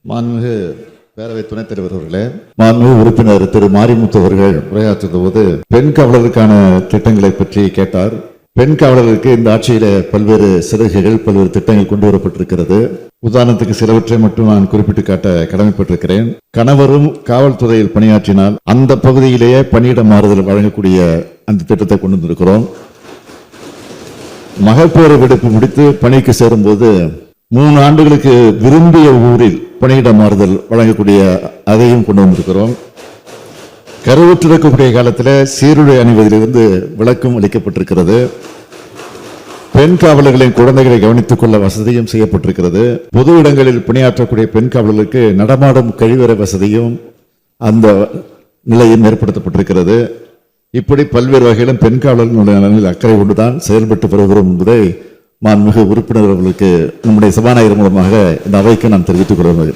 மாண்புமிகு பேரவை துணைத் தலைவர் அவர்களே, மாண்புமிகு உறுப்பினர் திரு மாரிமுத்து அவர்கள் உரையாற்றுகிற போது பெண் காவலருக்கான திட்டங்களை பற்றி கேட்டார். பெண் காவலருக்கு இந்த ஆட்சியில பல்வேறு சலுகைகள், பல்வேறு திட்டங்கள் கொண்டு வரப்பட்டிருக்கிறது. உதாரணத்துக்கு சிலவற்றை மட்டும் நான் குறிப்பிட்டு காட்ட கடமைப்பட்டிருக்கிறேன். கணவரும் காவல்துறையில் பணியாற்றினால் அந்த பகுதியிலேயே பணியிட மாறுதல் வழங்கக்கூடிய அந்த திட்டத்தை கொண்டு வந்திருக்கிறோம். மகப்பேறு விடுப்பு முடித்து பணிக்கு சேரும் போது 3 ஆண்டுகளுக்கு விரும்பிய ஊரில் பணியிட மாறுதல் வழங்கக்கூடிய அதையும் கொண்டு வந்திருக்கிறோம். கருவுற்றிருக்கக்கூடிய காலத்தில் சீருடை அணிவதிலிருந்து விலக்கும் அளிக்கப்பட்டிருக்கிறது. பெண் காவலர்களின் குழந்தைகளை கவனித்துக் கொள்ள வசதியும் செய்யப்பட்டிருக்கிறது. பொது இடங்களில் பணியாற்றக்கூடிய பெண் காவலர்களுக்கு நடமாடும் கழிவறை வசதியும் அந்த நிலையும் ஏற்படுத்தப்பட்டிருக்கிறது. இப்படி பல்வேறு வகையிலும் பெண் காவலர்களுடைய நலனில் அக்கறை கொண்டுதான் செயல்பட்டு வருகிறோம் என்பதை மாண்புமிகு உறுப்பினர் அவர்களுக்கு நம்முடைய சபாநாயகர் மூலமாக இந்த அவைக்கு நான் தெரிவித்துக் கொள்கிறேன்.